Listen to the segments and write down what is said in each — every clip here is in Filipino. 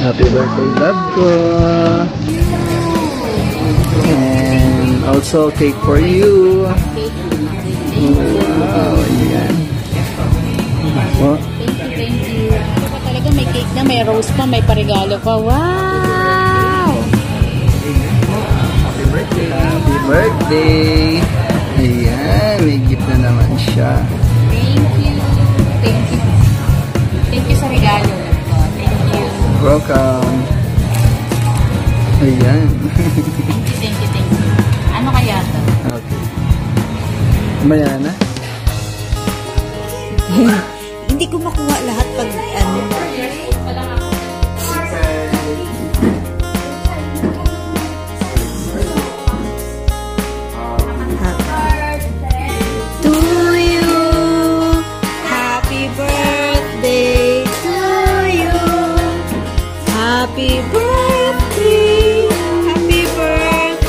Happy birthday, love ko. And also cake for you. Wow, ayan. Oh. Thank you. Ito talaga may cake na, may rose pa, may parigalo pa. Wow! Happy birthday. Happy birthday. Ayan, may gift na naman siya. Thank you. Thank you. Thank you sa regalo. Thank you. Welcome. Ayan. Thank you. Ano kaya ito? Okay. Maya na? Hindi ko makuha lahat pag ano. Happy birthday, happy birthday, happy birthday,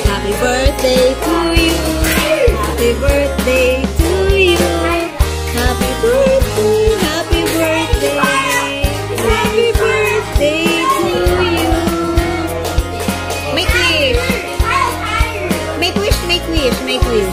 happy birthday to you, happy birthday to you, happy birthday, happy birthday, happy birthday to you. Make wish, make wish, make wish, make wish.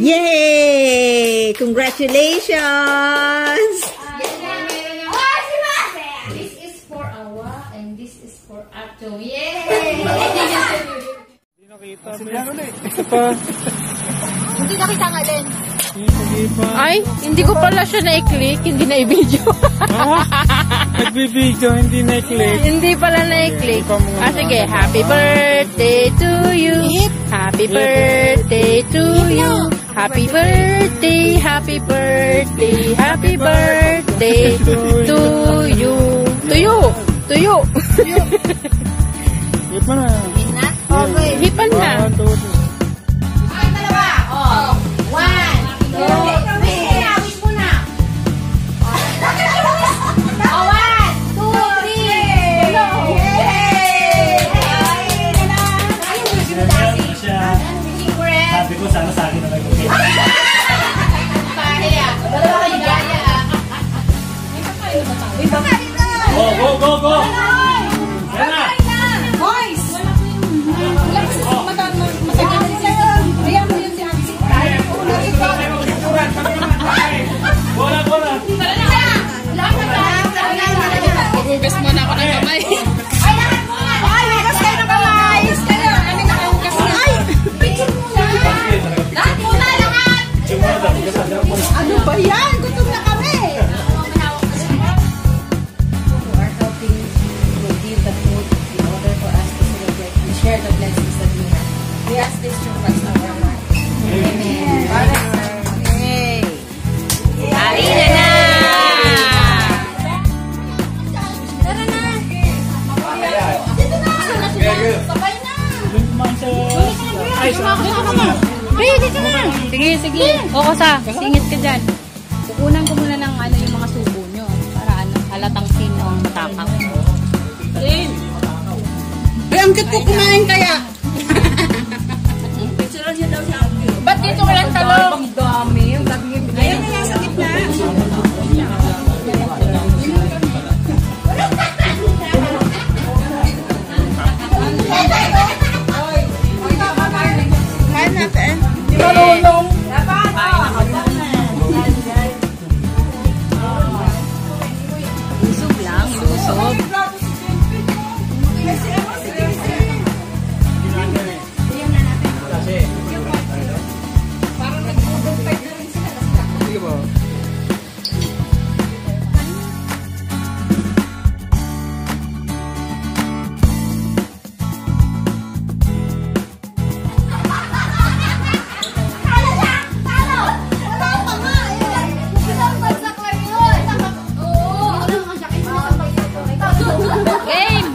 Yay! Congratulations! This is for Awa and this is for Ato. Yay! Hindi nakita nga din. Ay, hindi ko pala siya na-i-click, hindi na-i-video. Nagbi-video, hindi na-i-click. Hindi pala na-i-click. Sige, happy birthday to you. Happy birthday to you. Happy birthday, happy birthday, happy birthday to you. To you. To you. Hip mo na. Okay, hipan na. 1, 2, 3. Sabi ko sana sa akin na mag-okay. Go, go, go, go! Yan na! Boys! Bola, bola! Hugas muna ako ng kamay. Ay, hugas kayo ng kamay! Kami nakahugas na. Ay! Picture muna! Lahat muna, lahat! Ano ba yan? Gutom na kami! Who are helping to give the food in order for us to celebrate and share the blessings that we have. We ask this through Christ our Lord. Amen. Yay! Kain na na! Tara na! Dito na! Sabay na! Ay, Hey, dito na! Sige, sige. Oo sa, singit ka dyan. Kukunan ko muna ng ano yung mga subo nyo. Para ano, halatang sino ang matapang. Ay, ang cute ko kumain kaya. Ba't dito ka lang talong? Ang dami. Ayun na lang sa gitna. Kain natin. Di marunong. Lusog lang, lusog. Game!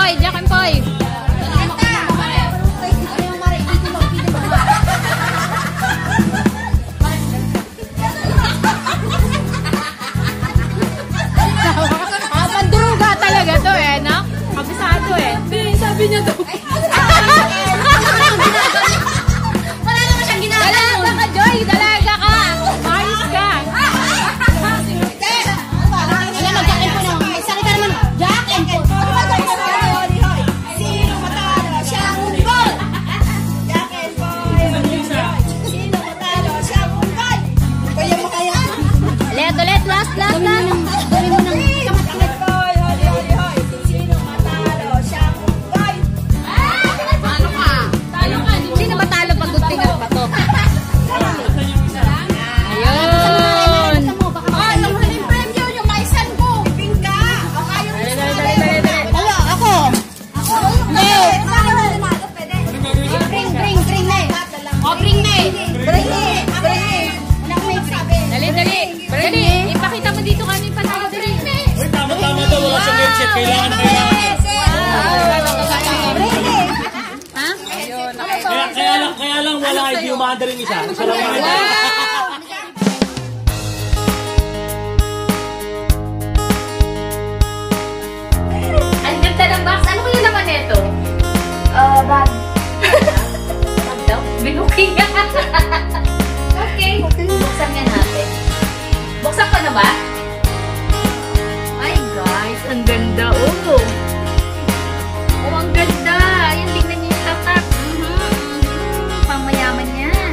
Poy, Jack and Poy. Panduruga talaga to eh, no? Kabisado eh. Sabi niya to. Wala naman siyang ginagawa. Dalaga ka, Joy! Dalaga ka! Ayos ka! Wala mag-jack and po na. May salita naman. Jack and po. Sino matalo siyang unggol? Jack and po. Sino matalo siyang unggol? Kaya mo kaya? Ulit, last. Gawin mo ng kamat-kamat. Sino matalo siyang unggol? Talo ka! Sino ba talo pag guntingan pa to? Ayun! Yung huling premyo, yung maisan ko. Pingka. O kayo wala, ako. Hindi. Bring na eh. O, bring na eh! Bring eh. Anak may sabi. Dali! Ipakita mo dito kami panalo. Dali! Uy, tama daw. Wala siyang headset. Kailangan. Bring eh. Ha? Kaya lang wala. Hindi umanda rin isa. Isa lang umanda. Ang ganda ng box. Ano kaya naman nito? Bag. Bag daw? Binuking nga. Okay. Buksan nga natin. Buksan ko na ba? Ay guys, ang ganda. Oh, ang ganda. Yan, tingnan niyo yung tatak. Pangmayaman yan.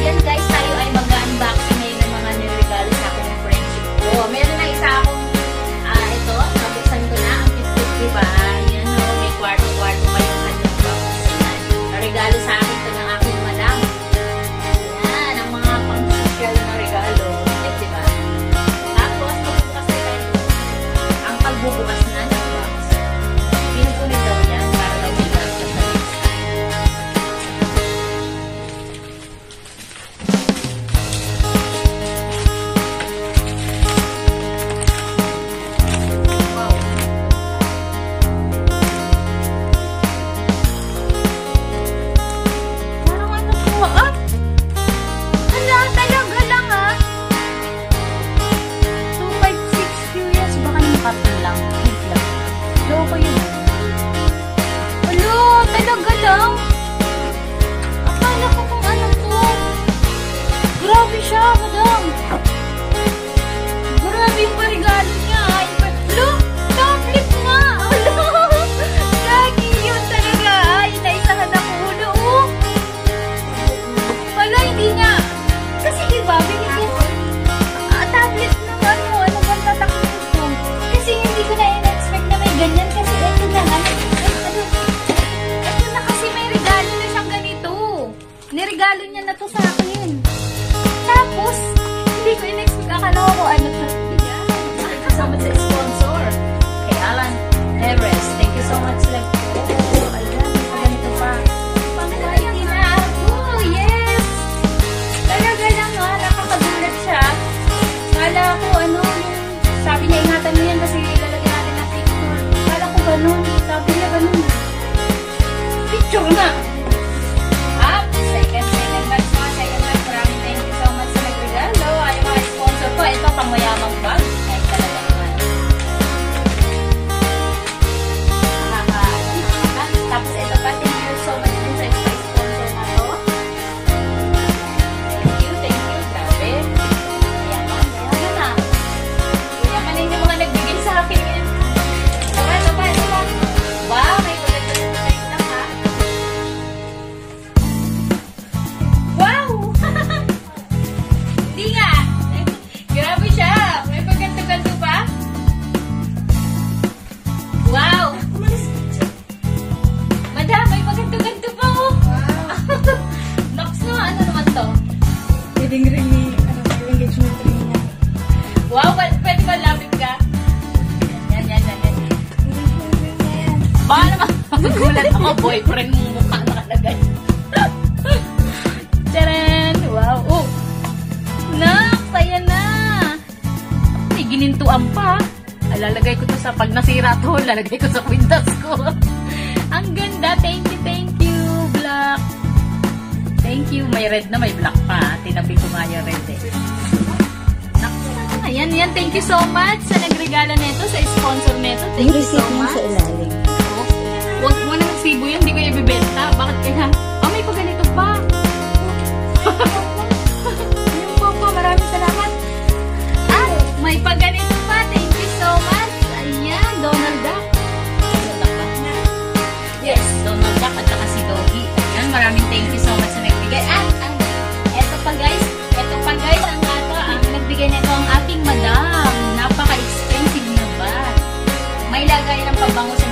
Yan guys, tayo ay mag-unboxing ngayon ng mga niregalo sa akin ng friendship ko. Meron na isa akong, ito, nabuksan ko na. Ang cute, diba? Yan o, may kwarto-kwarto pa yung kanyang box. Regalo sa akin ito ng aking madam. Yan, ang mga pang-social na regalo. Yan, diba? Tapos, pagbubukas na tayo. Ang pagbubukas na ng box. Pinupulit daw yan para daw may box sa next time. Wow. Parang ano po, hala, talaga lang 256 curious, baka nakapin lang. Hit lang. Loko yun. Hala, talaga lang. Akala ko kung ano to. Grabe siya, madam. Grabe yung parigalo niya. Hala, tablet nga. Hala, lagi yun talaga. Ay, naisahan ako. Hala, wala, hindi niya. Kasi diba, binigyan tablet ng ano bang tatak nito. Kasi hindi ko na in-expect na may ganyan. Kasi ito na, ito na kasi may regalo na siyang ganito. Niregalo niya na to sa akin. Tapos, hindi ko in-expect. Akala ko ano to. Thank you so much sa sponsor. Kay Alan Neres. Thank you so much. Alam, ganito pa. Panglayang na ako. Yes! Talaga lang nakakagulat siya. Kala ko sabi niya ingatan mo yan kasi lalagyan natin ng picture. Kala ko ganun. Sabi niya ganun. Picture na! Second batch mo. Maraming thank you so much sa nagregalo. Ayaw mga sponsor ko. Ito pangmayamang bag. Ay talaga naman. Tapos ito pa. Thank you so much din sa sponsor na to. Thank you. Grabe. Mayaman na. Mayaman na yung mga nagbigay sa akin. Ito pa. Wow, may ulit-ulit lang ha. Wow! Hindi nga. Grabe siya. May pagkanto-kanto pa. Wow! Madam, may pagkanto-kanto pa oh. Nox na, ano naman to? Wedding ring ni, engagement ring niya. Wow, pwede ba lapit ka? Yan. Baka naman, magulat ako, boyfriend mo mukha nakalagay. Tcharan! Wow! Oh! Nak! Saya na! May ginintuan pa. Lalagay ko to sa, pag nasira to, lalagay ko sa windows ko. Ang ganda. Thank you, Black. Thank you. May red na, may black pa. Tinabi ko nga yung red eh. Ayan, yan. Thank you so much sa nagregala nito, sa sponsor nito. Thank you so much. Sa ilalim. Huwag mo nang sibo yan, hindi ko ibibenta. Bakit kaya? Oh, may paganito pa. Yung po, maraming salamat. At may paganito pa. Thank you so much. Ayan, Donald Duck. Yes, Donald Duck at saka si Doggy. Ayan, maraming thank you so much sa nagbigay. At eto pa guys, ang nagbigay nito ang ating madam. Napaka-expensive na ba? May lagay ng pabango sa